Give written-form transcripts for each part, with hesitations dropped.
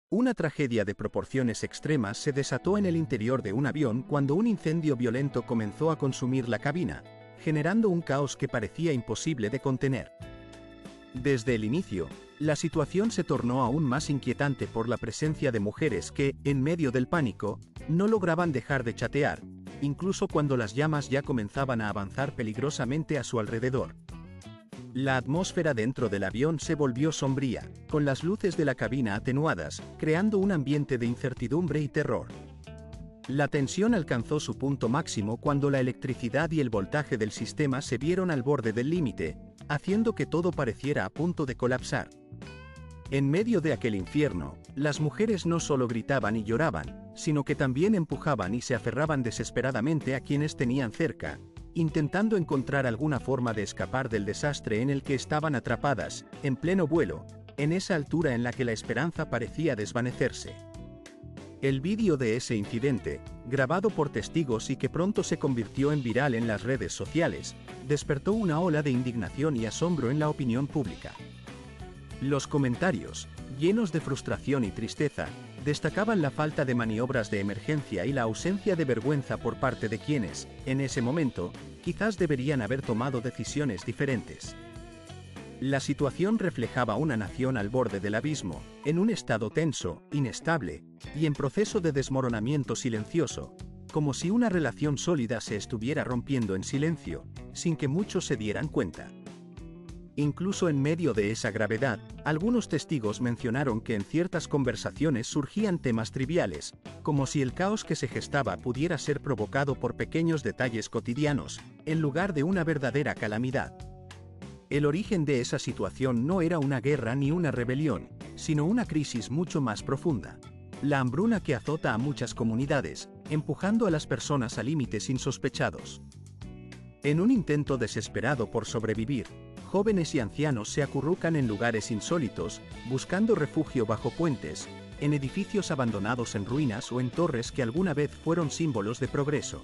Una tragedia de proporciones extremas se desató en el interior de un avión cuando un incendio violento comenzó a consumir la cabina, generando un caos que parecía imposible de contener. Desde el inicio, la situación se tornó aún más inquietante por la presencia de mujeres que, en medio del pánico, no lograban dejar de chatear, incluso cuando las llamas ya comenzaban a avanzar peligrosamente a su alrededor. La atmósfera dentro del avión se volvió sombría, con las luces de la cabina atenuadas, creando un ambiente de incertidumbre y terror. La tensión alcanzó su punto máximo cuando la electricidad y el voltaje del sistema se vieron al borde del límite, haciendo que todo pareciera a punto de colapsar. En medio de aquel infierno, las mujeres no solo gritaban y lloraban, sino que también empujaban y se aferraban desesperadamente a quienes tenían cerca, intentando encontrar alguna forma de escapar del desastre en el que estaban atrapadas, en pleno vuelo, en esa altura en la que la esperanza parecía desvanecerse. El vídeo de ese incidente, grabado por testigos y que pronto se convirtió en viral en las redes sociales, despertó una ola de indignación y asombro en la opinión pública. Los comentarios, llenos de frustración y tristeza, destacaban la falta de maniobras de emergencia y la ausencia de vergüenza por parte de quienes, en ese momento, quizás deberían haber tomado decisiones diferentes. La situación reflejaba una nación al borde del abismo, en un estado tenso, inestable, y en proceso de desmoronamiento silencioso, como si una relación sólida se estuviera rompiendo en silencio, sin que muchos se dieran cuenta. Incluso en medio de esa gravedad, algunos testigos mencionaron que en ciertas conversaciones surgían temas triviales, como si el caos que se gestaba pudiera ser provocado por pequeños detalles cotidianos, en lugar de una verdadera calamidad. El origen de esa situación no era una guerra ni una rebelión, sino una crisis mucho más profunda. La hambruna que azota a muchas comunidades, empujando a las personas a límites insospechados. En un intento desesperado por sobrevivir, jóvenes y ancianos se acurrucan en lugares insólitos, buscando refugio bajo puentes, en edificios abandonados en ruinas o en torres que alguna vez fueron símbolos de progreso.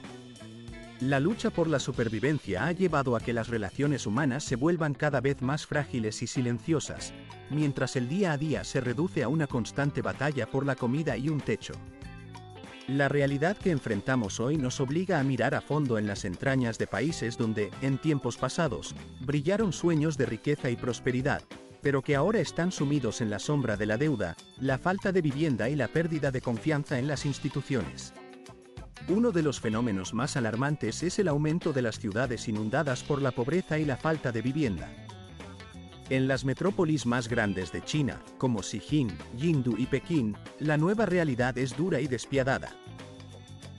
La lucha por la supervivencia ha llevado a que las relaciones humanas se vuelvan cada vez más frágiles y silenciosas, mientras el día a día se reduce a una constante batalla por la comida y un techo. La realidad que enfrentamos hoy nos obliga a mirar a fondo en las entrañas de países donde, en tiempos pasados, brillaron sueños de riqueza y prosperidad, pero que ahora están sumidos en la sombra de la deuda, la falta de vivienda y la pérdida de confianza en las instituciones. Uno de los fenómenos más alarmantes es el aumento de las ciudades inundadas por la pobreza y la falta de vivienda. En las metrópolis más grandes de China, como Xijin, Yingdu y Pekín, la nueva realidad es dura y despiadada.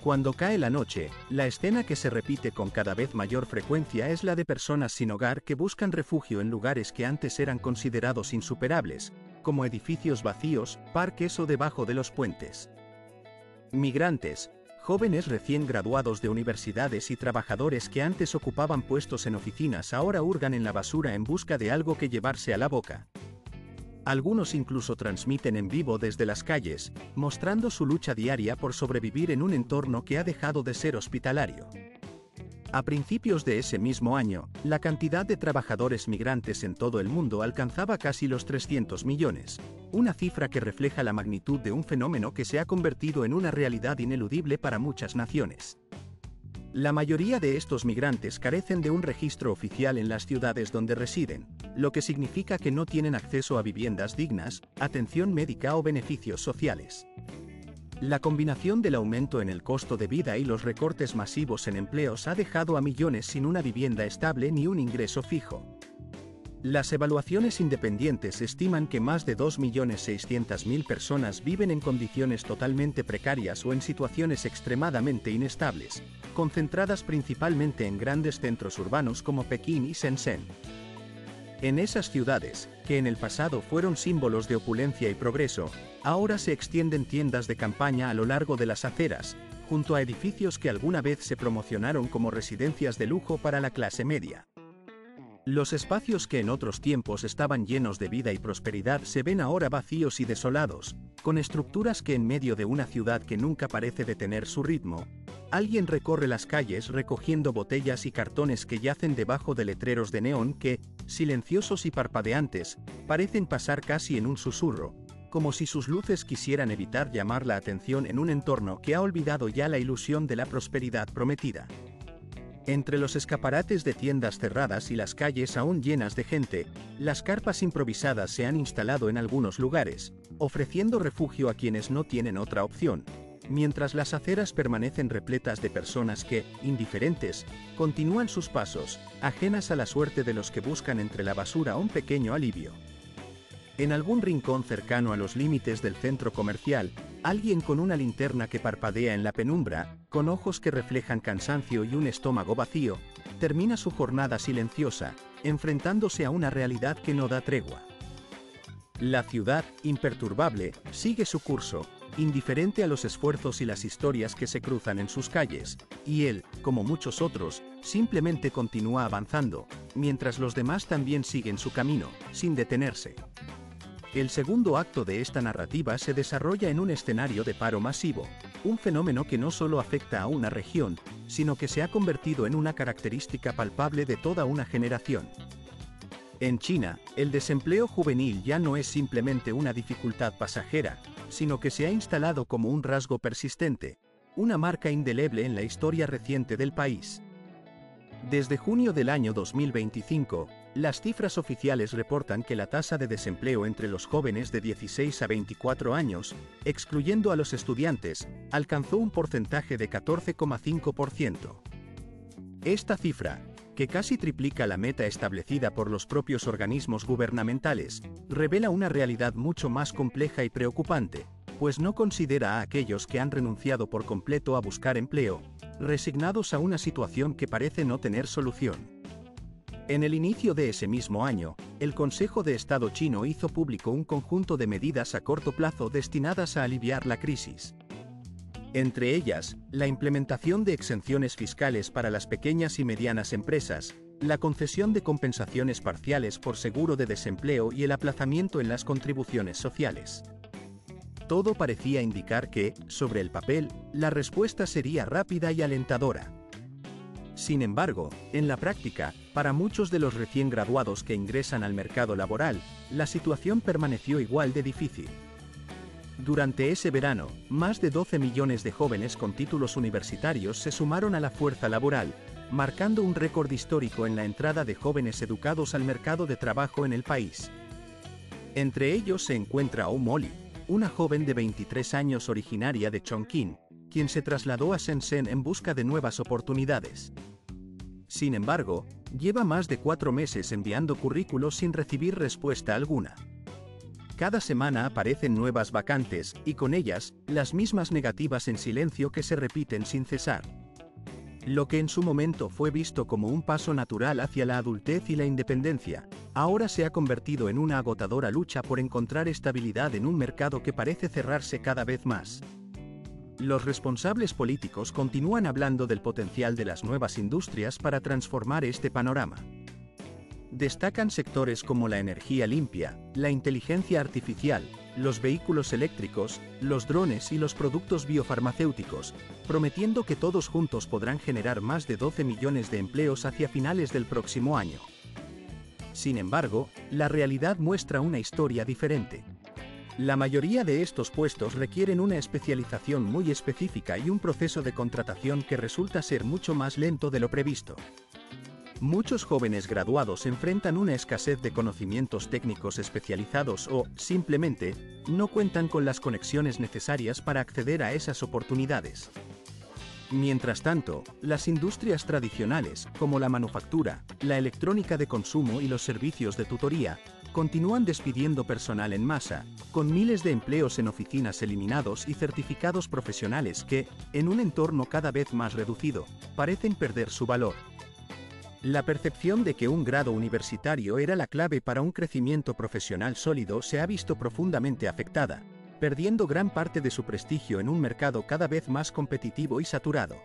Cuando cae la noche, la escena que se repite con cada vez mayor frecuencia es la de personas sin hogar que buscan refugio en lugares que antes eran considerados insuperables, como edificios vacíos, parques o debajo de los puentes. Migrantes, jóvenes recién graduados de universidades y trabajadores que antes ocupaban puestos en oficinas ahora hurgan en la basura en busca de algo que llevarse a la boca. Algunos incluso transmiten en vivo desde las calles, mostrando su lucha diaria por sobrevivir en un entorno que ha dejado de ser hospitalario. A principios de ese mismo año, la cantidad de trabajadores migrantes en todo el mundo alcanzaba casi los 300 millones, una cifra que refleja la magnitud de un fenómeno que se ha convertido en una realidad ineludible para muchas naciones. La mayoría de estos migrantes carecen de un registro oficial en las ciudades donde residen, lo que significa que no tienen acceso a viviendas dignas, atención médica o beneficios sociales. La combinación del aumento en el costo de vida y los recortes masivos en empleos ha dejado a millones sin una vivienda estable ni un ingreso fijo. Las evaluaciones independientes estiman que más de 2.600.000 personas viven en condiciones totalmente precarias o en situaciones extremadamente inestables, concentradas principalmente en grandes centros urbanos como Pekín y Shenzhen. En esas ciudades, que en el pasado fueron símbolos de opulencia y progreso, ahora se extienden tiendas de campaña a lo largo de las aceras, junto a edificios que alguna vez se promocionaron como residencias de lujo para la clase media. Los espacios que en otros tiempos estaban llenos de vida y prosperidad se ven ahora vacíos y desolados, con estructuras que en medio de una ciudad que nunca parece detener su ritmo, alguien recorre las calles recogiendo botellas y cartones que yacen debajo de letreros de neón que, silenciosos y parpadeantes, parecen pasar casi en un susurro, como si sus luces quisieran evitar llamar la atención en un entorno que ha olvidado ya la ilusión de la prosperidad prometida. Entre los escaparates de tiendas cerradas y las calles aún llenas de gente, las carpas improvisadas se han instalado en algunos lugares, ofreciendo refugio a quienes no tienen otra opción, mientras las aceras permanecen repletas de personas que, indiferentes, continúan sus pasos, ajenas a la suerte de los que buscan entre la basura un pequeño alivio. En algún rincón cercano a los límites del centro comercial, alguien con una linterna que parpadea en la penumbra, con ojos que reflejan cansancio y un estómago vacío, termina su jornada silenciosa, enfrentándose a una realidad que no da tregua. La ciudad, imperturbable, sigue su curso, indiferente a los esfuerzos y las historias que se cruzan en sus calles, y él, como muchos otros, simplemente continúa avanzando, mientras los demás también siguen su camino, sin detenerse. El segundo acto de esta narrativa se desarrolla en un escenario de paro masivo, un fenómeno que no solo afecta a una región, sino que se ha convertido en una característica palpable de toda una generación. En China, el desempleo juvenil ya no es simplemente una dificultad pasajera, sino que se ha instalado como un rasgo persistente, una marca indeleble en la historia reciente del país. Desde junio del año 2025, las cifras oficiales reportan que la tasa de desempleo entre los jóvenes de 16 a 24 años, excluyendo a los estudiantes, alcanzó un porcentaje de 14,5%. Esta cifra, que casi triplica la meta establecida por los propios organismos gubernamentales, revela una realidad mucho más compleja y preocupante, pues no considera a aquellos que han renunciado por completo a buscar empleo, resignados a una situación que parece no tener solución. En el inicio de ese mismo año, el Consejo de Estado chino hizo público un conjunto de medidas a corto plazo destinadas a aliviar la crisis. Entre ellas, la implementación de exenciones fiscales para las pequeñas y medianas empresas, la concesión de compensaciones parciales por seguro de desempleo y el aplazamiento en las contribuciones sociales. Todo parecía indicar que, sobre el papel, la respuesta sería rápida y alentadora. Sin embargo, en la práctica, para muchos de los recién graduados que ingresan al mercado laboral, la situación permaneció igual de difícil. Durante ese verano, más de 12 millones de jóvenes con títulos universitarios se sumaron a la fuerza laboral, marcando un récord histórico en la entrada de jóvenes educados al mercado de trabajo en el país. Entre ellos se encuentra Oh Molly, una joven de 23 años originaria de Chongqing, quien se trasladó a Shenzhen en busca de nuevas oportunidades. Sin embargo, lleva más de 4 meses enviando currículos sin recibir respuesta alguna. Cada semana aparecen nuevas vacantes, y con ellas, las mismas negativas en silencio que se repiten sin cesar. Lo que en su momento fue visto como un paso natural hacia la adultez y la independencia, ahora se ha convertido en una agotadora lucha por encontrar estabilidad en un mercado que parece cerrarse cada vez más. Los responsables políticos continúan hablando del potencial de las nuevas industrias para transformar este panorama. Destacan sectores como la energía limpia, la inteligencia artificial, los vehículos eléctricos, los drones y los productos biofarmacéuticos, prometiendo que todos juntos podrán generar más de 12 millones de empleos hacia finales del próximo año. Sin embargo, la realidad muestra una historia diferente. La mayoría de estos puestos requieren una especialización muy específica y un proceso de contratación que resulta ser mucho más lento de lo previsto. Muchos jóvenes graduados enfrentan una escasez de conocimientos técnicos especializados o, simplemente, no cuentan con las conexiones necesarias para acceder a esas oportunidades. Mientras tanto, las industrias tradicionales, como la manufactura, la electrónica de consumo y los servicios de tutoría, continúan despidiendo personal en masa, con miles de empleos en oficinas eliminados y certificados profesionales que, en un entorno cada vez más reducido, parecen perder su valor. La percepción de que un grado universitario era la clave para un crecimiento profesional sólido se ha visto profundamente afectada, perdiendo gran parte de su prestigio en un mercado cada vez más competitivo y saturado.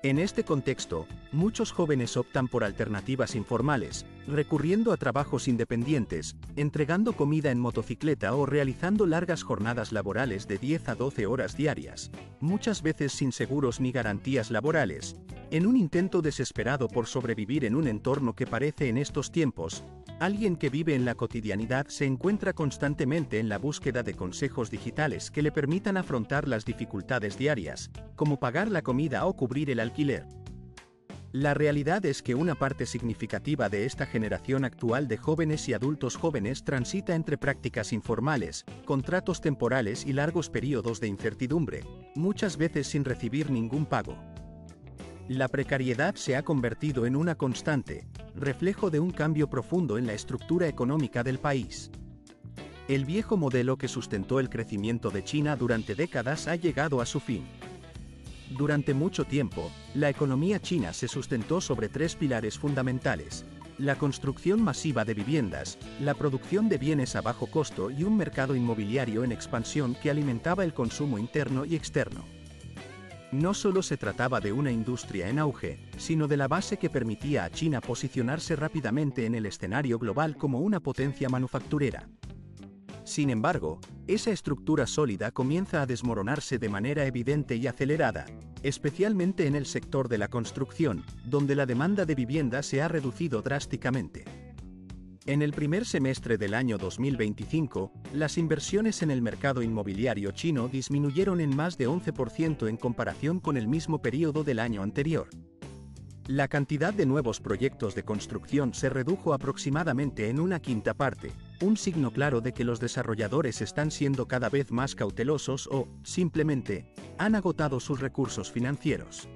En este contexto, muchos jóvenes optan por alternativas informales, recurriendo a trabajos independientes, entregando comida en motocicleta o realizando largas jornadas laborales de 10 a 12 horas diarias, muchas veces sin seguros ni garantías laborales, en un intento desesperado por sobrevivir en un entorno que parece en estos tiempos. Alguien que vive en la cotidianidad se encuentra constantemente en la búsqueda de consejos digitales que le permitan afrontar las dificultades diarias, como pagar la comida o cubrir el alquiler. La realidad es que una parte significativa de esta generación actual de jóvenes y adultos jóvenes transita entre prácticas informales, contratos temporales y largos periodos de incertidumbre, muchas veces sin recibir ningún pago. La precariedad se ha convertido en una constante, reflejo de un cambio profundo en la estructura económica del país. El viejo modelo que sustentó el crecimiento de China durante décadas ha llegado a su fin. Durante mucho tiempo, la economía china se sustentó sobre tres pilares fundamentales: la construcción masiva de viviendas, la producción de bienes a bajo costo y un mercado inmobiliario en expansión que alimentaba el consumo interno y externo. No solo se trataba de una industria en auge, sino de la base que permitía a China posicionarse rápidamente en el escenario global como una potencia manufacturera. Sin embargo, esa estructura sólida comienza a desmoronarse de manera evidente y acelerada, especialmente en el sector de la construcción, donde la demanda de vivienda se ha reducido drásticamente. En el primer semestre del año 2025, las inversiones en el mercado inmobiliario chino disminuyeron en más de 11% en comparación con el mismo periodo del año anterior. La cantidad de nuevos proyectos de construcción se redujo aproximadamente en una quinta parte, un signo claro de que los desarrolladores están siendo cada vez más cautelosos o, simplemente, han agotado sus recursos financieros.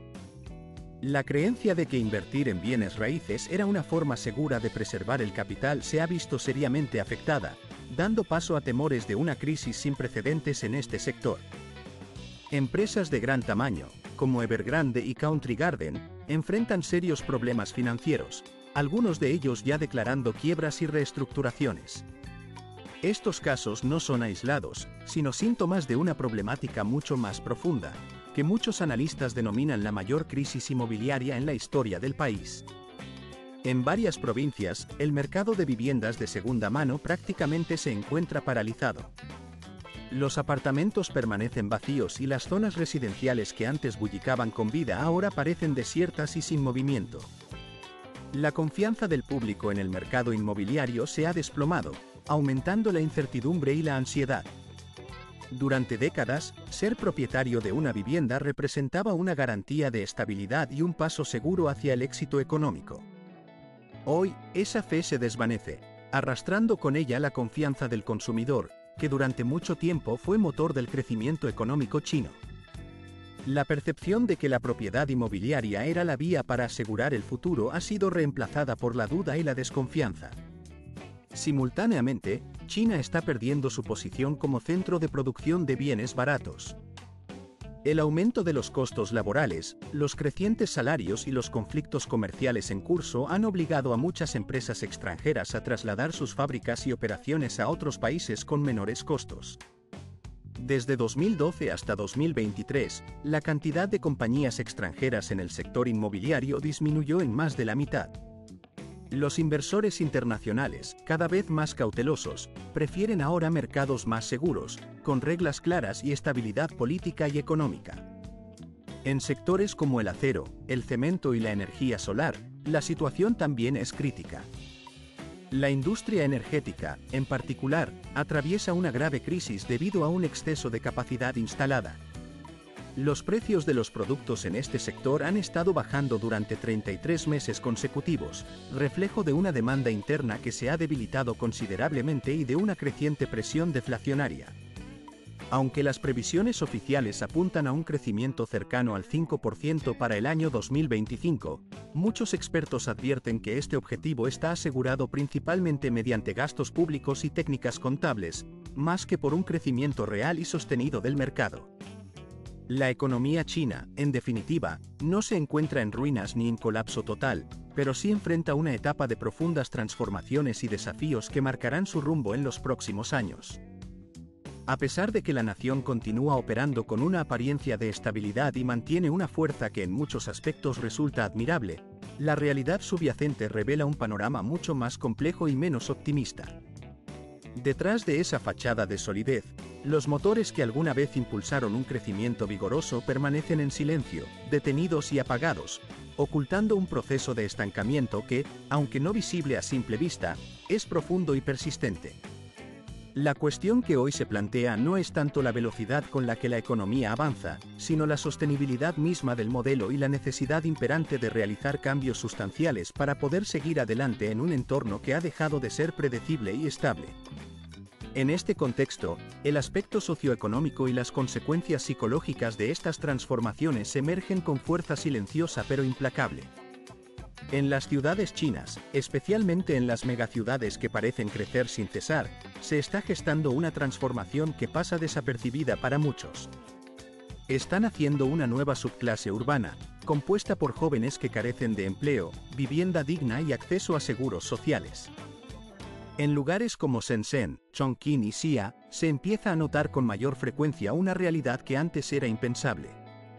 La creencia de que invertir en bienes raíces era una forma segura de preservar el capital se ha visto seriamente afectada, dando paso a temores de una crisis sin precedentes en este sector. Empresas de gran tamaño, como Evergrande y Country Garden, enfrentan serios problemas financieros, algunos de ellos ya declarando quiebras y reestructuraciones. Estos casos no son aislados, sino síntomas de una problemática mucho más profunda, que muchos analistas denominan la mayor crisis inmobiliaria en la historia del país. En varias provincias, el mercado de viviendas de segunda mano prácticamente se encuentra paralizado. Los apartamentos permanecen vacíos y las zonas residenciales que antes bullicaban con vida ahora parecen desiertas y sin movimiento. La confianza del público en el mercado inmobiliario se ha desplomado, aumentando la incertidumbre y la ansiedad. Durante décadas, ser propietario de una vivienda representaba una garantía de estabilidad y un paso seguro hacia el éxito económico. Hoy, esa fe se desvanece, arrastrando con ella la confianza del consumidor, que durante mucho tiempo fue motor del crecimiento económico chino. La percepción de que la propiedad inmobiliaria era la vía para asegurar el futuro ha sido reemplazada por la duda y la desconfianza. Simultáneamente, China está perdiendo su posición como centro de producción de bienes baratos. El aumento de los costos laborales, los crecientes salarios y los conflictos comerciales en curso han obligado a muchas empresas extranjeras a trasladar sus fábricas y operaciones a otros países con menores costos. Desde 2012 hasta 2023, la cantidad de compañías extranjeras en el sector inmobiliario disminuyó en más de la mitad. Los inversores internacionales, cada vez más cautelosos, prefieren ahora mercados más seguros, con reglas claras y estabilidad política y económica. En sectores como el acero, el cemento y la energía solar, la situación también es crítica. La industria energética, en particular, atraviesa una grave crisis debido a un exceso de capacidad instalada. Los precios de los productos en este sector han estado bajando durante 33 meses consecutivos, reflejo de una demanda interna que se ha debilitado considerablemente y de una creciente presión deflacionaria. Aunque las previsiones oficiales apuntan a un crecimiento cercano al 5% para el año 2025, muchos expertos advierten que este objetivo está asegurado principalmente mediante gastos públicos y técnicas contables, más que por un crecimiento real y sostenido del mercado. La economía china, en definitiva, no se encuentra en ruinas ni en colapso total, pero sí enfrenta una etapa de profundas transformaciones y desafíos que marcarán su rumbo en los próximos años. A pesar de que la nación continúa operando con una apariencia de estabilidad y mantiene una fuerza que en muchos aspectos resulta admirable, la realidad subyacente revela un panorama mucho más complejo y menos optimista. Detrás de esa fachada de solidez, los motores que alguna vez impulsaron un crecimiento vigoroso permanecen en silencio, detenidos y apagados, ocultando un proceso de estancamiento que, aunque no visible a simple vista, es profundo y persistente. La cuestión que hoy se plantea no es tanto la velocidad con la que la economía avanza, sino la sostenibilidad misma del modelo y la necesidad imperante de realizar cambios sustanciales para poder seguir adelante en un entorno que ha dejado de ser predecible y estable. En este contexto, el aspecto socioeconómico y las consecuencias psicológicas de estas transformaciones emergen con fuerza silenciosa pero implacable. En las ciudades chinas, especialmente en las megaciudades que parecen crecer sin cesar, se está gestando una transformación que pasa desapercibida para muchos. Están haciendo una nueva subclase urbana, compuesta por jóvenes que carecen de empleo, vivienda digna y acceso a seguros sociales. En lugares como Shenzhen, Chongqing y Xi'an, se empieza a notar con mayor frecuencia una realidad que antes era impensable.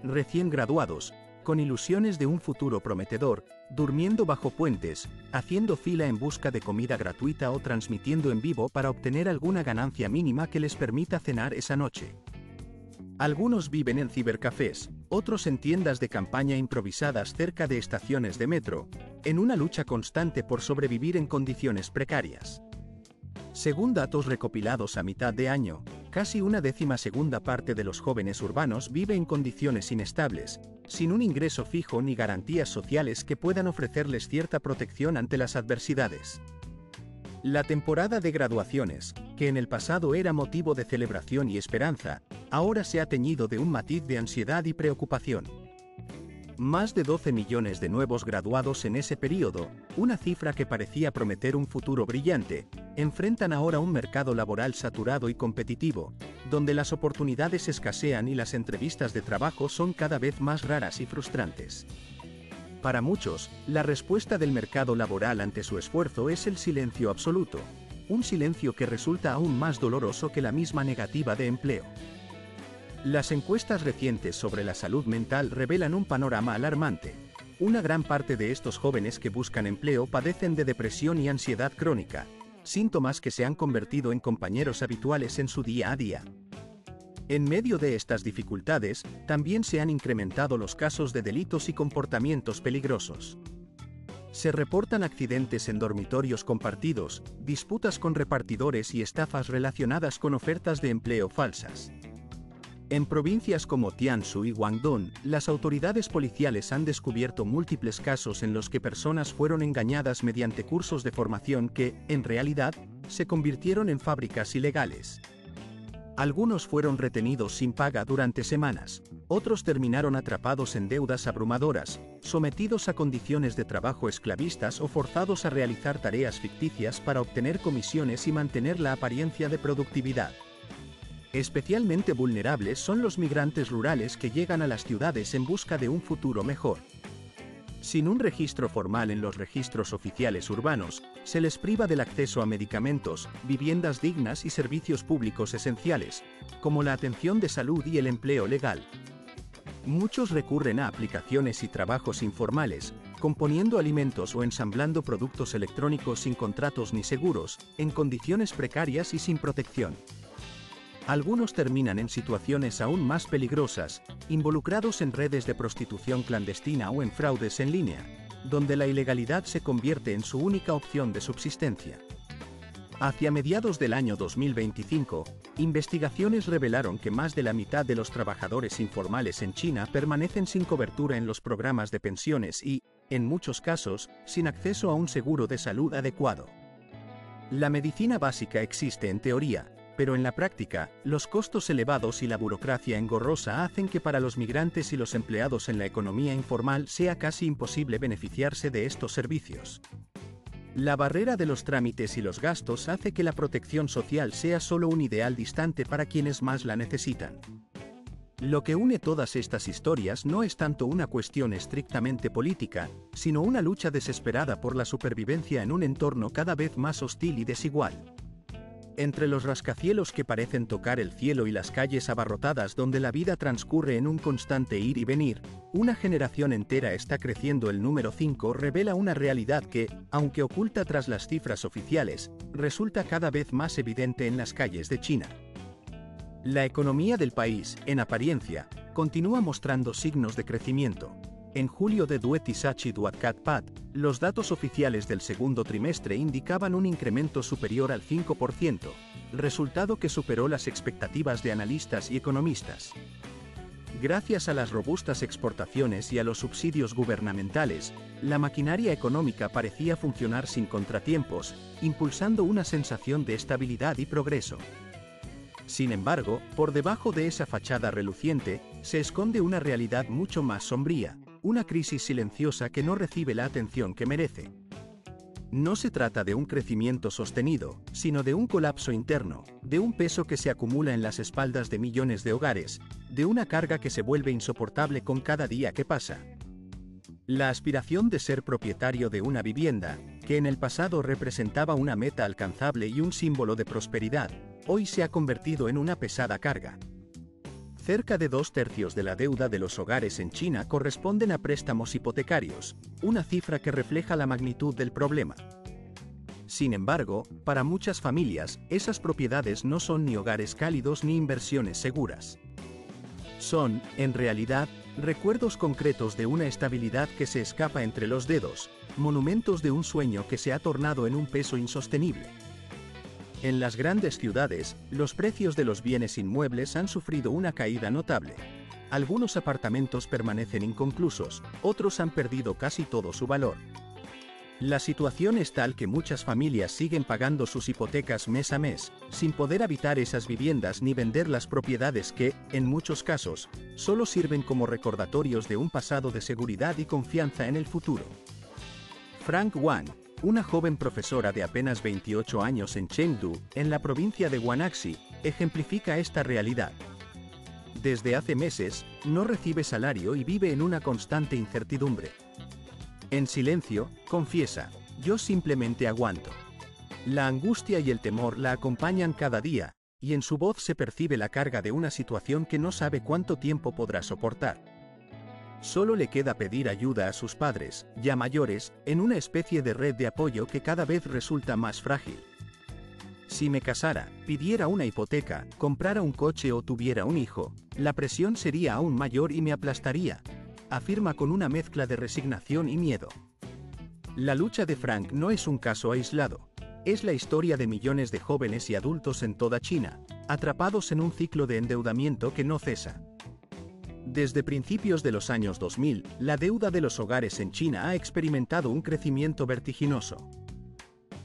Recién graduados, con ilusiones de un futuro prometedor, durmiendo bajo puentes, haciendo fila en busca de comida gratuita o transmitiendo en vivo para obtener alguna ganancia mínima que les permita cenar esa noche. Algunos viven en cibercafés, otros en tiendas de campaña improvisadas cerca de estaciones de metro, en una lucha constante por sobrevivir en condiciones precarias. Según datos recopilados a mitad de año, casi una 12ª parte de los jóvenes urbanos vive en condiciones inestables, sin un ingreso fijo ni garantías sociales que puedan ofrecerles cierta protección ante las adversidades. La temporada de graduaciones, que en el pasado era motivo de celebración y esperanza, ahora se ha teñido de un matiz de ansiedad y preocupación. Más de 12 millones de nuevos graduados en ese periodo, una cifra que parecía prometer un futuro brillante, enfrentan ahora un mercado laboral saturado y competitivo, donde las oportunidades escasean y las entrevistas de trabajo son cada vez más raras y frustrantes. Para muchos, la respuesta del mercado laboral ante su esfuerzo es el silencio absoluto, un silencio que resulta aún más doloroso que la misma negativa de empleo. Las encuestas recientes sobre la salud mental revelan un panorama alarmante. Una gran parte de estos jóvenes que buscan empleo padecen de depresión y ansiedad crónica, síntomas que se han convertido en compañeros habituales en su día a día. En medio de estas dificultades, también se han incrementado los casos de delitos y comportamientos peligrosos. Se reportan accidentes en dormitorios compartidos, disputas con repartidores y estafas relacionadas con ofertas de empleo falsas. En provincias como Jiangsu y Guangdong, las autoridades policiales han descubierto múltiples casos en los que personas fueron engañadas mediante cursos de formación que, en realidad, se convirtieron en fábricas ilegales. Algunos fueron retenidos sin paga durante semanas, otros terminaron atrapados en deudas abrumadoras, sometidos a condiciones de trabajo esclavistas o forzados a realizar tareas ficticias para obtener comisiones y mantener la apariencia de productividad. Especialmente vulnerables son los migrantes rurales que llegan a las ciudades en busca de un futuro mejor. Sin un registro formal en los registros oficiales urbanos, se les priva del acceso a medicamentos, viviendas dignas y servicios públicos esenciales, como la atención de salud y el empleo legal. Muchos recurren a aplicaciones y trabajos informales, componiendo alimentos o ensamblando productos electrónicos sin contratos ni seguros, en condiciones precarias y sin protección. Algunos terminan en situaciones aún más peligrosas, involucrados en redes de prostitución clandestina o en fraudes en línea, donde la ilegalidad se convierte en su única opción de subsistencia. Hacia mediados del año 2025, investigaciones revelaron que más de la mitad de los trabajadores informales en China permanecen sin cobertura en los programas de pensiones y, en muchos casos, sin acceso a un seguro de salud adecuado. La medicina básica existe en teoría, pero en la práctica, los costos elevados y la burocracia engorrosa hacen que para los migrantes y los empleados en la economía informal sea casi imposible beneficiarse de estos servicios. La barrera de los trámites y los gastos hace que la protección social sea solo un ideal distante para quienes más la necesitan. Lo que une todas estas historias no es tanto una cuestión estrictamente política, sino una lucha desesperada por la supervivencia en un entorno cada vez más hostil y desigual. Entre los rascacielos que parecen tocar el cielo y las calles abarrotadas donde la vida transcurre en un constante ir y venir, una generación entera está creciendo. El número 5 revela una realidad que, aunque oculta tras las cifras oficiales, resulta cada vez más evidente en las calles de China. La economía del país, en apariencia, continúa mostrando signos de crecimiento. En julio de Duetisachi Duatkat-Pat, los datos oficiales del segundo trimestre indicaban un incremento superior al 5%, resultado que superó las expectativas de analistas y economistas. Gracias a las robustas exportaciones y a los subsidios gubernamentales, la maquinaria económica parecía funcionar sin contratiempos, impulsando una sensación de estabilidad y progreso. Sin embargo, por debajo de esa fachada reluciente, se esconde una realidad mucho más sombría, una crisis silenciosa que no recibe la atención que merece. No se trata de un crecimiento sostenido, sino de un colapso interno, de un peso que se acumula en las espaldas de millones de hogares, de una carga que se vuelve insoportable con cada día que pasa. La aspiración de ser propietario de una vivienda, que en el pasado representaba una meta alcanzable y un símbolo de prosperidad, hoy se ha convertido en una pesada carga. Cerca de 2/3 de la deuda de los hogares en China corresponden a préstamos hipotecarios, una cifra que refleja la magnitud del problema. Sin embargo, para muchas familias, esas propiedades no son ni hogares cálidos ni inversiones seguras. Son, en realidad, recuerdos concretos de una estabilidad que se escapa entre los dedos, monumentos de un sueño que se ha tornado en un peso insostenible. En las grandes ciudades, los precios de los bienes inmuebles han sufrido una caída notable. Algunos apartamentos permanecen inconclusos, otros han perdido casi todo su valor. La situación es tal que muchas familias siguen pagando sus hipotecas mes a mes, sin poder habitar esas viviendas ni vender las propiedades que, en muchos casos, solo sirven como recordatorios de un pasado de seguridad y confianza en el futuro. Frank Wang, una joven profesora de apenas 28 años en Chengdu, en la provincia de Guangxi, ejemplifica esta realidad. Desde hace meses, no recibe salario y vive en una constante incertidumbre. En silencio, confiesa, yo simplemente aguanto. La angustia y el temor la acompañan cada día, y en su voz se percibe la carga de una situación que no sabe cuánto tiempo podrá soportar. Solo le queda pedir ayuda a sus padres, ya mayores, en una especie de red de apoyo que cada vez resulta más frágil. Si me casara, pidiera una hipoteca, comprara un coche o tuviera un hijo, la presión sería aún mayor y me aplastaría, afirma con una mezcla de resignación y miedo. La lucha de Frank no es un caso aislado. Es la historia de millones de jóvenes y adultos en toda China, atrapados en un ciclo de endeudamiento que no cesa. Desde principios de los años 2000, la deuda de los hogares en China ha experimentado un crecimiento vertiginoso.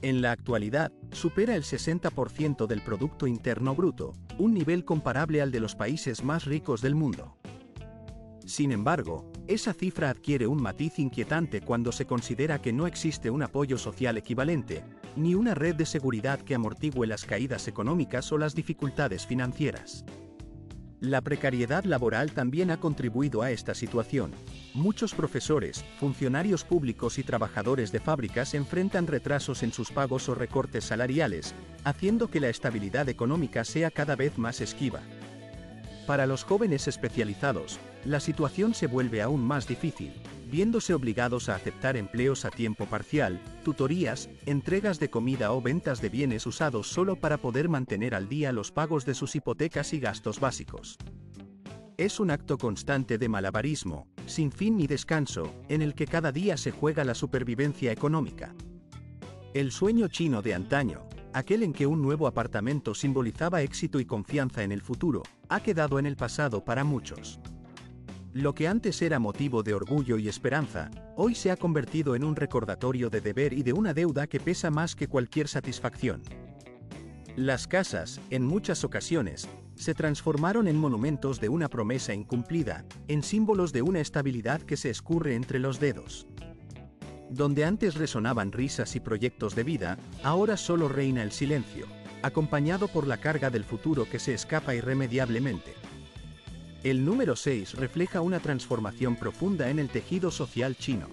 En la actualidad, supera el 60% del Producto Interno Bruto, un nivel comparable al de los países más ricos del mundo. Sin embargo, esa cifra adquiere un matiz inquietante cuando se considera que no existe un apoyo social equivalente, ni una red de seguridad que amortigüe las caídas económicas o las dificultades financieras. La precariedad laboral también ha contribuido a esta situación. Muchos profesores, funcionarios públicos y trabajadores de fábricas enfrentan retrasos en sus pagos o recortes salariales, haciendo que la estabilidad económica sea cada vez más esquiva. Para los jóvenes especializados, la situación se vuelve aún más difícil, viéndose obligados a aceptar empleos a tiempo parcial, tutorías, entregas de comida o ventas de bienes usados solo para poder mantener al día los pagos de sus hipotecas y gastos básicos. Es un acto constante de malabarismo, sin fin ni descanso, en el que cada día se juega la supervivencia económica. El sueño chino de antaño, aquel en que un nuevo apartamento simbolizaba éxito y confianza en el futuro, ha quedado en el pasado para muchos. Lo que antes era motivo de orgullo y esperanza, hoy se ha convertido en un recordatorio de deber y de una deuda que pesa más que cualquier satisfacción. Las casas, en muchas ocasiones, se transformaron en monumentos de una promesa incumplida, en símbolos de una estabilidad que se escurre entre los dedos. Donde antes resonaban risas y proyectos de vida, ahora solo reina el silencio, acompañado por la carga del futuro que se escapa irremediablemente. El número 6 refleja una transformación profunda en el tejido social chino.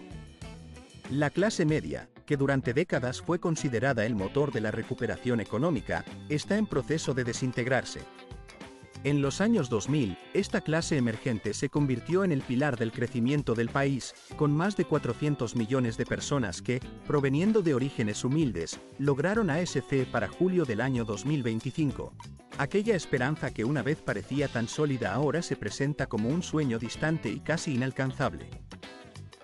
La clase media, que durante décadas fue considerada el motor de la recuperación económica, está en proceso de desintegrarse. En los años 2000, esta clase emergente se convirtió en el pilar del crecimiento del país, con más de 400 millones de personas que, proveniendo de orígenes humildes, lograron ASC para julio del año 2025. Aquella esperanza que una vez parecía tan sólida ahora se presenta como un sueño distante y casi inalcanzable.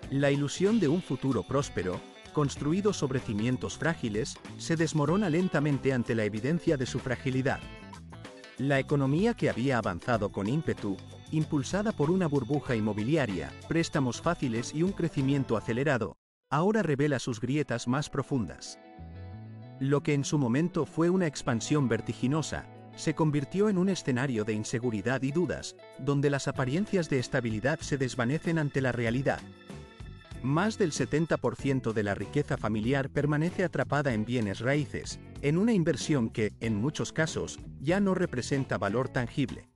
La ilusión de un futuro próspero, construido sobre cimientos frágiles, se desmorona lentamente ante la evidencia de su fragilidad. La economía que había avanzado con ímpetu, impulsada por una burbuja inmobiliaria, préstamos fáciles y un crecimiento acelerado, ahora revela sus grietas más profundas. Lo que en su momento fue una expansión vertiginosa, se convirtió en un escenario de inseguridad y dudas, donde las apariencias de estabilidad se desvanecen ante la realidad. Más del 70% de la riqueza familiar permanece atrapada en bienes raíces, en una inversión que, en muchos casos, ya no representa valor tangible.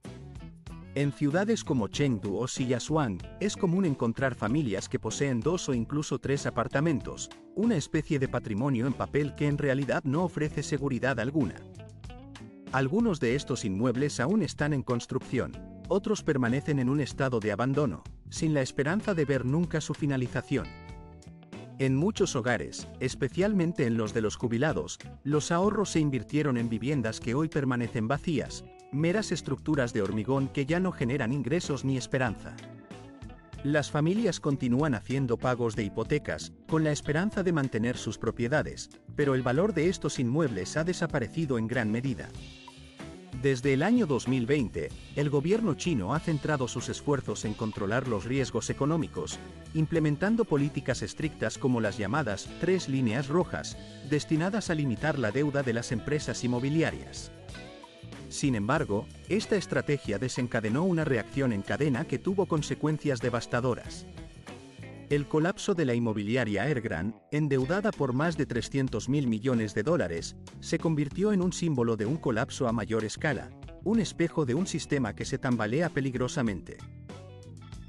En ciudades como Chengdu o Shijiazhuang, es común encontrar familias que poseen 2 o incluso 3 apartamentos, una especie de patrimonio en papel que en realidad no ofrece seguridad alguna. Algunos de estos inmuebles aún están en construcción, otros permanecen en un estado de abandono, sin la esperanza de ver nunca su finalización. En muchos hogares, especialmente en los de los jubilados, los ahorros se invirtieron en viviendas que hoy permanecen vacías, meras estructuras de hormigón que ya no generan ingresos ni esperanza. Las familias continúan haciendo pagos de hipotecas, con la esperanza de mantener sus propiedades, pero el valor de estos inmuebles ha desaparecido en gran medida. Desde el año 2020, el gobierno chino ha centrado sus esfuerzos en controlar los riesgos económicos, implementando políticas estrictas como las llamadas 3 líneas rojas, destinadas a limitar la deuda de las empresas inmobiliarias. Sin embargo, esta estrategia desencadenó una reacción en cadena que tuvo consecuencias devastadoras. El colapso de la inmobiliaria Evergrande, endeudada por más de $300.000 millones, se convirtió en un símbolo de un colapso a mayor escala, un espejo de un sistema que se tambalea peligrosamente.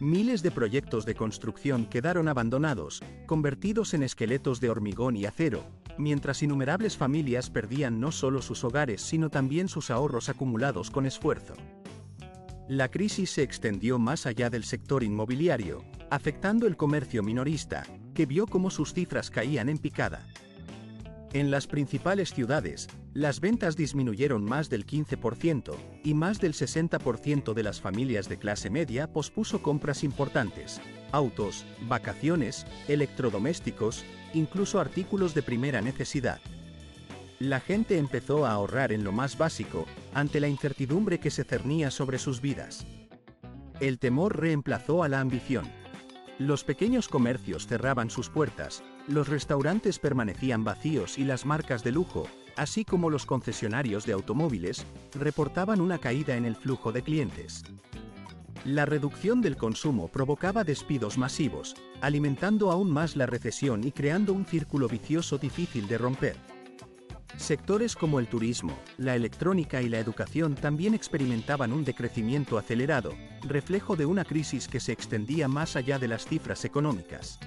Miles de proyectos de construcción quedaron abandonados, convertidos en esqueletos de hormigón y acero, mientras innumerables familias perdían no solo sus hogares sino también sus ahorros acumulados con esfuerzo. La crisis se extendió más allá del sector inmobiliario, afectando el comercio minorista, que vio cómo sus cifras caían en picada. En las principales ciudades, las ventas disminuyeron más del 15%, y más del 60% de las familias de clase media pospuso compras importantes: autos, vacaciones, electrodomésticos, incluso artículos de primera necesidad. La gente empezó a ahorrar en lo más básico, ante la incertidumbre que se cernía sobre sus vidas. El temor reemplazó a la ambición. Los pequeños comercios cerraban sus puertas, los restaurantes permanecían vacíos y las marcas de lujo, así como los concesionarios de automóviles, reportaban una caída en el flujo de clientes. La reducción del consumo provocaba despidos masivos, alimentando aún más la recesión y creando un círculo vicioso difícil de romper. Sectores como el turismo, la electrónica y la educación también experimentaban un decrecimiento acelerado, reflejo de una crisis que se extendía más allá de las cifras económicas.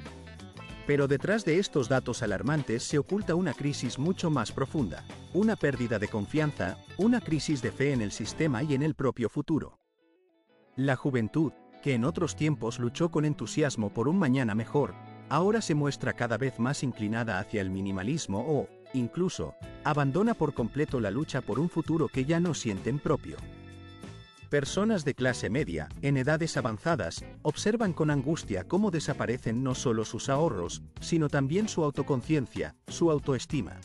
Pero detrás de estos datos alarmantes se oculta una crisis mucho más profunda, una pérdida de confianza, una crisis de fe en el sistema y en el propio futuro. La juventud, que en otros tiempos luchó con entusiasmo por un mañana mejor, ahora se muestra cada vez más inclinada hacia el minimalismo o, incluso, abandona por completo la lucha por un futuro que ya no sienten propio. Personas de clase media, en edades avanzadas, observan con angustia cómo desaparecen no solo sus ahorros, sino también su autoconciencia, su autoestima.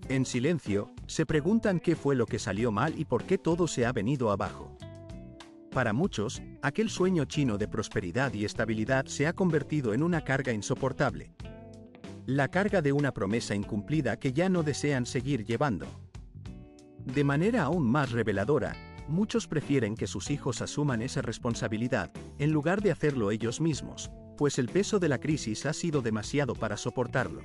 En silencio, se preguntan qué fue lo que salió mal y por qué todo se ha venido abajo. Para muchos, aquel sueño chino de prosperidad y estabilidad se ha convertido en una carga insoportable. La carga de una promesa incumplida que ya no desean seguir llevando. De manera aún más reveladora, muchos prefieren que sus hijos asuman esa responsabilidad, en lugar de hacerlo ellos mismos, pues el peso de la crisis ha sido demasiado para soportarlo.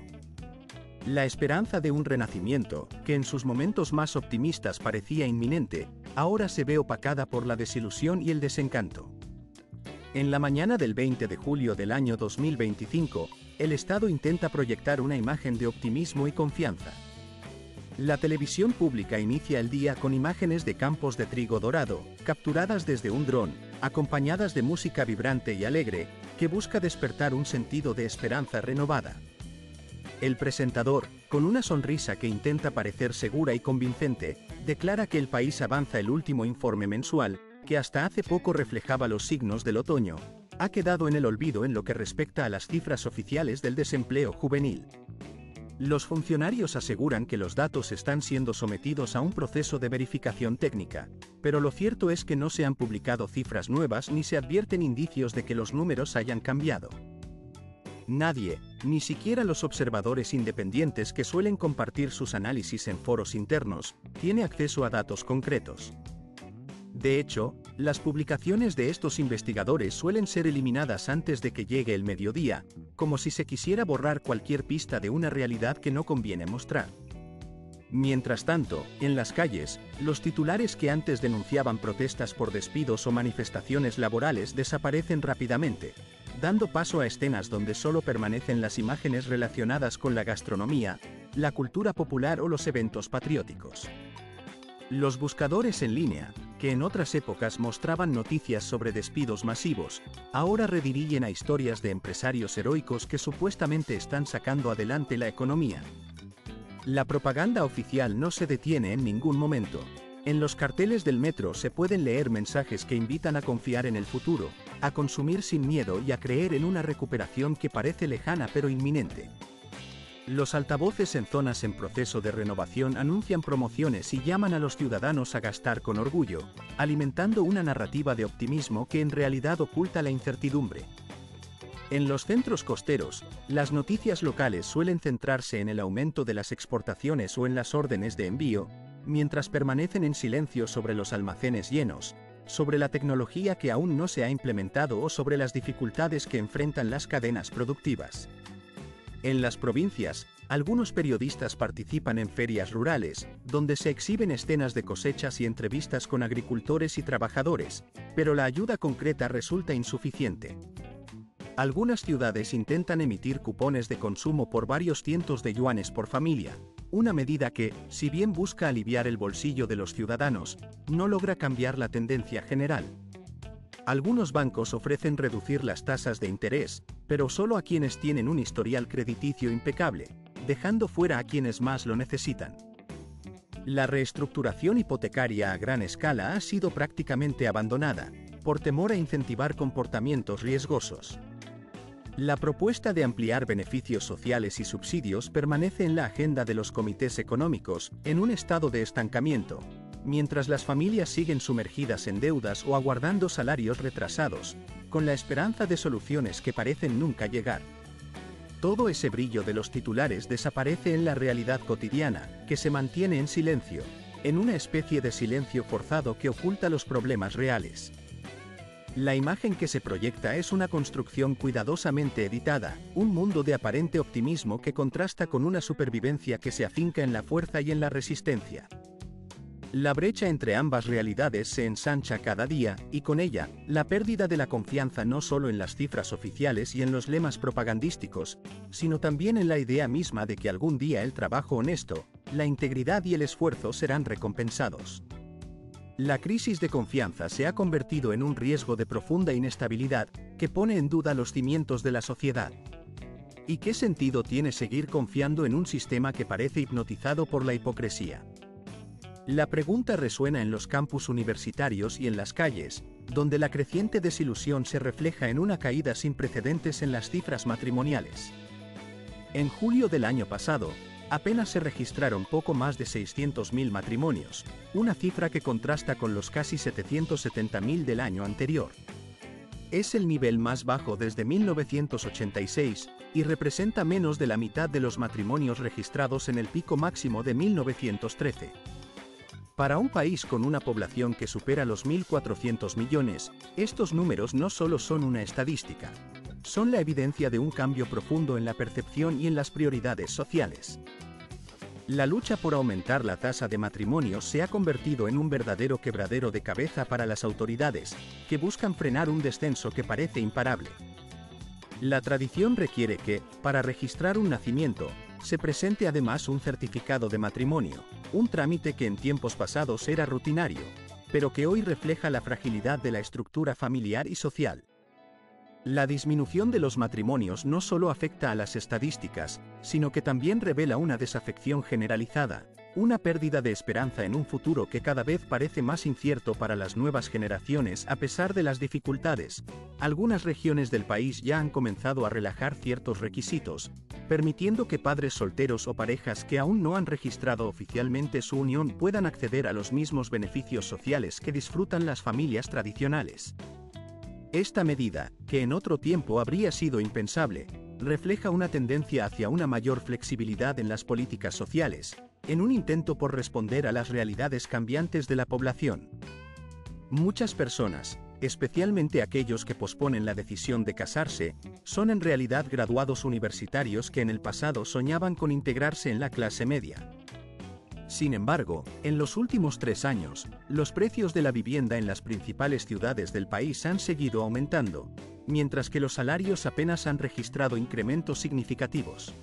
La esperanza de un renacimiento, que en sus momentos más optimistas parecía inminente, ahora se ve opacada por la desilusión y el desencanto. En la mañana del 20 de julio del año 2025, el Estado intenta proyectar una imagen de optimismo y confianza. La televisión pública inicia el día con imágenes de campos de trigo dorado, capturadas desde un dron, acompañadas de música vibrante y alegre, que busca despertar un sentido de esperanza renovada. El presentador, con una sonrisa que intenta parecer segura y convincente, declara que el país avanza. El último informe mensual, que hasta hace poco reflejaba los signos del otoño, ha quedado en el olvido en lo que respecta a las cifras oficiales del desempleo juvenil. Los funcionarios aseguran que los datos están siendo sometidos a un proceso de verificación técnica, pero lo cierto es que no se han publicado cifras nuevas ni se advierten indicios de que los números hayan cambiado. Nadie, ni siquiera los observadores independientes que suelen compartir sus análisis en foros internos, tiene acceso a datos concretos. De hecho, las publicaciones de estos investigadores suelen ser eliminadas antes de que llegue el mediodía, como si se quisiera borrar cualquier pista de una realidad que no conviene mostrar. Mientras tanto, en las calles, los titulares que antes denunciaban protestas por despidos o manifestaciones laborales desaparecen rápidamente, dando paso a escenas donde solo permanecen las imágenes relacionadas con la gastronomía, la cultura popular o los eventos patrióticos. Los buscadores en línea, que en otras épocas mostraban noticias sobre despidos masivos, ahora redirigen a historias de empresarios heroicos que supuestamente están sacando adelante la economía. La propaganda oficial no se detiene en ningún momento. En los carteles del metro se pueden leer mensajes que invitan a confiar en el futuro, a consumir sin miedo y a creer en una recuperación que parece lejana pero inminente. Los altavoces en zonas en proceso de renovación anuncian promociones y llaman a los ciudadanos a gastar con orgullo, alimentando una narrativa de optimismo que en realidad oculta la incertidumbre. En los centros costeros, las noticias locales suelen centrarse en el aumento de las exportaciones o en las órdenes de envío, mientras permanecen en silencio sobre los almacenes llenos, sobre la tecnología que aún no se ha implementado o sobre las dificultades que enfrentan las cadenas productivas. En las provincias, algunos periodistas participan en ferias rurales, donde se exhiben escenas de cosechas y entrevistas con agricultores y trabajadores, pero la ayuda concreta resulta insuficiente. Algunas ciudades intentan emitir cupones de consumo por varios cientos de yuanes por familia, una medida que, si bien busca aliviar el bolsillo de los ciudadanos, no logra cambiar la tendencia general. Algunos bancos ofrecen reducir las tasas de interés, pero solo a quienes tienen un historial crediticio impecable, dejando fuera a quienes más lo necesitan. La reestructuración hipotecaria a gran escala ha sido prácticamente abandonada, por temor a incentivar comportamientos riesgosos. La propuesta de ampliar beneficios sociales y subsidios permanece en la agenda de los comités económicos, en un estado de estancamiento, mientras las familias siguen sumergidas en deudas o aguardando salarios retrasados, con la esperanza de soluciones que parecen nunca llegar. Todo ese brillo de los titulares desaparece en la realidad cotidiana, que se mantiene en silencio, en una especie de silencio forzado que oculta los problemas reales. La imagen que se proyecta es una construcción cuidadosamente editada, un mundo de aparente optimismo que contrasta con una supervivencia que se afinca en la fuerza y en la resistencia. La brecha entre ambas realidades se ensancha cada día, y con ella, la pérdida de la confianza no solo en las cifras oficiales y en los lemas propagandísticos, sino también en la idea misma de que algún día el trabajo honesto, la integridad y el esfuerzo serán recompensados. La crisis de confianza se ha convertido en un riesgo de profunda inestabilidad, que pone en duda los cimientos de la sociedad. ¿Y qué sentido tiene seguir confiando en un sistema que parece hipnotizado por la hipocresía? La pregunta resuena en los campus universitarios y en las calles, donde la creciente desilusión se refleja en una caída sin precedentes en las cifras matrimoniales. En julio del año pasado, apenas se registraron poco más de 600.000 matrimonios, una cifra que contrasta con los casi 770.000 del año anterior. Es el nivel más bajo desde 1986 y representa menos de la mitad de los matrimonios registrados en el pico máximo de 1913. Para un país con una población que supera los 1.400 millones, estos números no solo son una estadística, son la evidencia de un cambio profundo en la percepción y en las prioridades sociales. La lucha por aumentar la tasa de matrimonios se ha convertido en un verdadero quebradero de cabeza para las autoridades, que buscan frenar un descenso que parece imparable. La tradición requiere que, para registrar un nacimiento, se presente además un certificado de matrimonio, un trámite que en tiempos pasados era rutinario, pero que hoy refleja la fragilidad de la estructura familiar y social. La disminución de los matrimonios no solo afecta a las estadísticas, sino que también revela una desafección generalizada, una pérdida de esperanza en un futuro que cada vez parece más incierto para las nuevas generaciones a pesar de las dificultades. Algunas regiones del país ya han comenzado a relajar ciertos requisitos, permitiendo que padres solteros o parejas que aún no han registrado oficialmente su unión puedan acceder a los mismos beneficios sociales que disfrutan las familias tradicionales. Esta medida, que en otro tiempo habría sido impensable, refleja una tendencia hacia una mayor flexibilidad en las políticas sociales, en un intento por responder a las realidades cambiantes de la población. Muchas personas, especialmente aquellos que posponen la decisión de casarse, son en realidad graduados universitarios que en el pasado soñaban con integrarse en la clase media. Sin embargo, en los últimos 3 años, los precios de la vivienda en las principales ciudades del país han seguido aumentando, mientras que los salarios apenas han registrado incrementos significativos.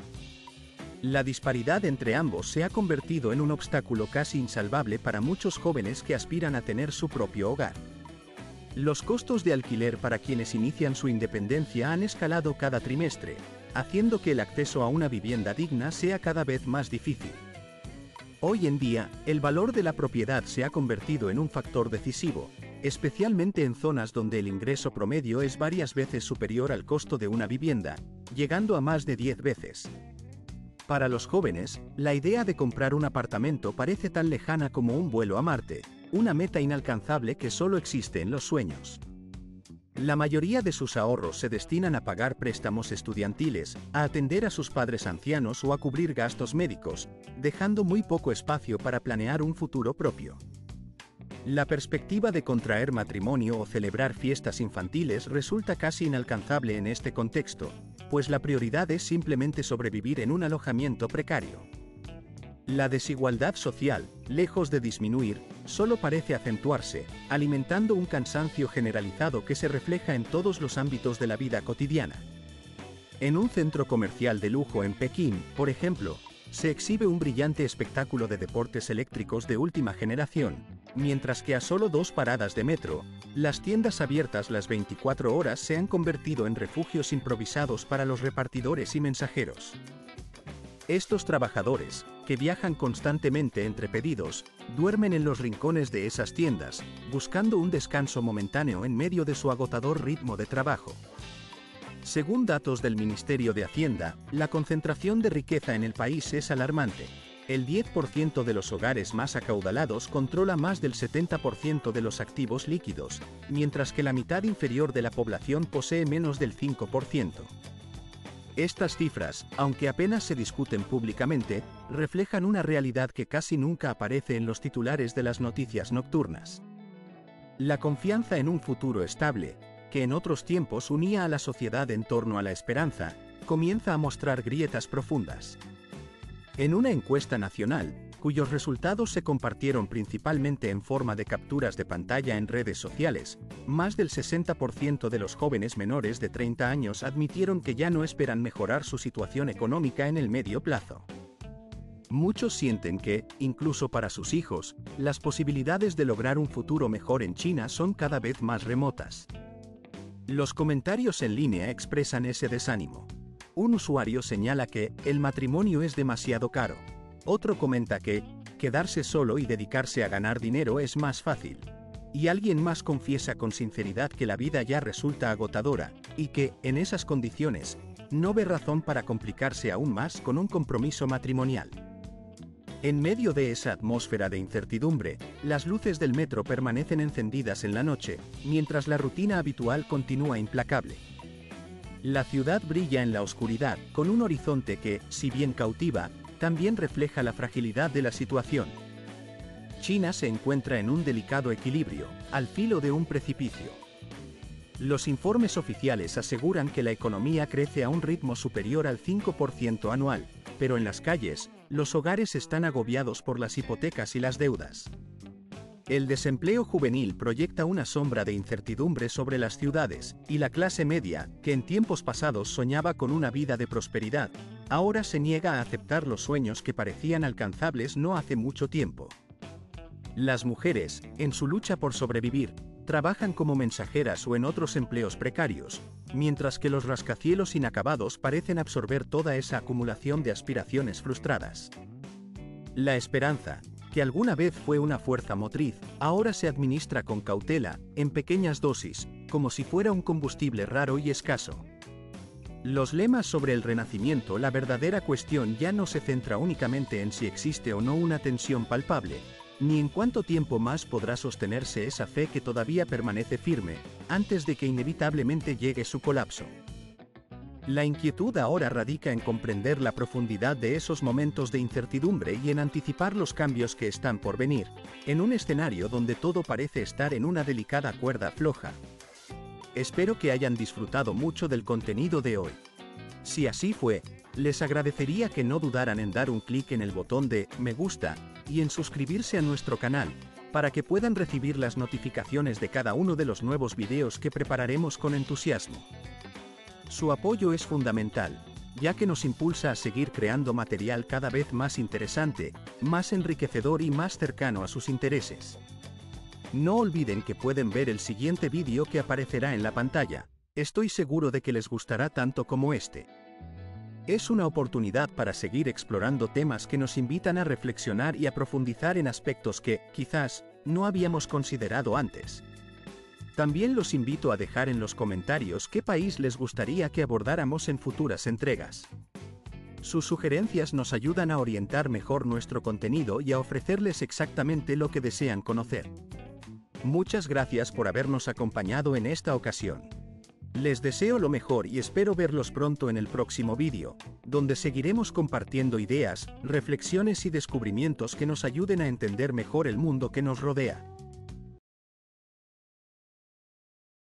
La disparidad entre ambos se ha convertido en un obstáculo casi insalvable para muchos jóvenes que aspiran a tener su propio hogar. Los costos de alquiler para quienes inician su independencia han escalado cada trimestre, haciendo que el acceso a una vivienda digna sea cada vez más difícil. Hoy en día, el valor de la propiedad se ha convertido en un factor decisivo, especialmente en zonas donde el ingreso promedio es varias veces superior al costo de una vivienda, llegando a más de 10 veces. Para los jóvenes, la idea de comprar un apartamento parece tan lejana como un vuelo a Marte, una meta inalcanzable que solo existe en los sueños. La mayoría de sus ahorros se destinan a pagar préstamos estudiantiles, a atender a sus padres ancianos o a cubrir gastos médicos, dejando muy poco espacio para planear un futuro propio. La perspectiva de contraer matrimonio o celebrar fiestas infantiles resulta casi inalcanzable en este contexto, pues la prioridad es simplemente sobrevivir en un alojamiento precario. La desigualdad social, lejos de disminuir, solo parece acentuarse, alimentando un cansancio generalizado que se refleja en todos los ámbitos de la vida cotidiana. En un centro comercial de lujo en Pekín, por ejemplo, se exhibe un brillante espectáculo de deportes eléctricos de última generación, mientras que a solo 2 paradas de metro, las tiendas abiertas las 24 horas se han convertido en refugios improvisados para los repartidores y mensajeros. Estos trabajadores, que viajan constantemente entre pedidos, duermen en los rincones de esas tiendas, buscando un descanso momentáneo en medio de su agotador ritmo de trabajo. Según datos del Ministerio de Hacienda, la concentración de riqueza en el país es alarmante. El 10% de los hogares más acaudalados controla más del 70% de los activos líquidos, mientras que la mitad inferior de la población posee menos del 5%. Estas cifras, aunque apenas se discuten públicamente, reflejan una realidad que casi nunca aparece en los titulares de las noticias nocturnas. La confianza en un futuro estable, que en otros tiempos unía a la sociedad en torno a la esperanza, comienza a mostrar grietas profundas. En una encuesta nacional, cuyos resultados se compartieron principalmente en forma de capturas de pantalla en redes sociales, más del 60% de los jóvenes menores de 30 años admitieron que ya no esperan mejorar su situación económica en el medio plazo. Muchos sienten que, incluso para sus hijos, las posibilidades de lograr un futuro mejor en China son cada vez más remotas. Los comentarios en línea expresan ese desánimo. Un usuario señala que el matrimonio es demasiado caro. Otro comenta que quedarse solo y dedicarse a ganar dinero es más fácil. Y alguien más confiesa con sinceridad que la vida ya resulta agotadora, y que, en esas condiciones, no ve razón para complicarse aún más con un compromiso matrimonial. En medio de esa atmósfera de incertidumbre, las luces del metro permanecen encendidas en la noche, mientras la rutina habitual continúa implacable. La ciudad brilla en la oscuridad, con un horizonte que, si bien cautiva, también refleja la fragilidad de la situación. China se encuentra en un delicado equilibrio, al filo de un precipicio. Los informes oficiales aseguran que la economía crece a un ritmo superior al 5% anual, pero en las calles, los hogares están agobiados por las hipotecas y las deudas. El desempleo juvenil proyecta una sombra de incertidumbre sobre las ciudades, y la clase media, que en tiempos pasados soñaba con una vida de prosperidad, ahora se niega a aceptar los sueños que parecían alcanzables no hace mucho tiempo. Las mujeres, en su lucha por sobrevivir, trabajan como mensajeras o en otros empleos precarios, mientras que los rascacielos inacabados parecen absorber toda esa acumulación de aspiraciones frustradas. La esperanza, que alguna vez fue una fuerza motriz, ahora se administra con cautela, en pequeñas dosis, como si fuera un combustible raro y escaso. Los lemas sobre el renacimiento. La verdadera cuestión ya no se centra únicamente en si existe o no una tensión palpable, ni en cuánto tiempo más podrá sostenerse esa fe que todavía permanece firme, antes de que inevitablemente llegue su colapso. La inquietud ahora radica en comprender la profundidad de esos momentos de incertidumbre y en anticipar los cambios que están por venir, en un escenario donde todo parece estar en una delicada cuerda floja. Espero que hayan disfrutado mucho del contenido de hoy. Si así fue, les agradecería que no dudaran en dar un clic en el botón de me gusta y en suscribirse a nuestro canal, para que puedan recibir las notificaciones de cada uno de los nuevos videos que prepararemos con entusiasmo. Su apoyo es fundamental, ya que nos impulsa a seguir creando material cada vez más interesante, más enriquecedor y más cercano a sus intereses. No olviden que pueden ver el siguiente vídeo que aparecerá en la pantalla. Estoy seguro de que les gustará tanto como este. Es una oportunidad para seguir explorando temas que nos invitan a reflexionar y a profundizar en aspectos que, quizás, no habíamos considerado antes. También los invito a dejar en los comentarios qué país les gustaría que abordáramos en futuras entregas. Sus sugerencias nos ayudan a orientar mejor nuestro contenido y a ofrecerles exactamente lo que desean conocer. Muchas gracias por habernos acompañado en esta ocasión. Les deseo lo mejor y espero verlos pronto en el próximo vídeo, donde seguiremos compartiendo ideas, reflexiones y descubrimientos que nos ayuden a entender mejor el mundo que nos rodea.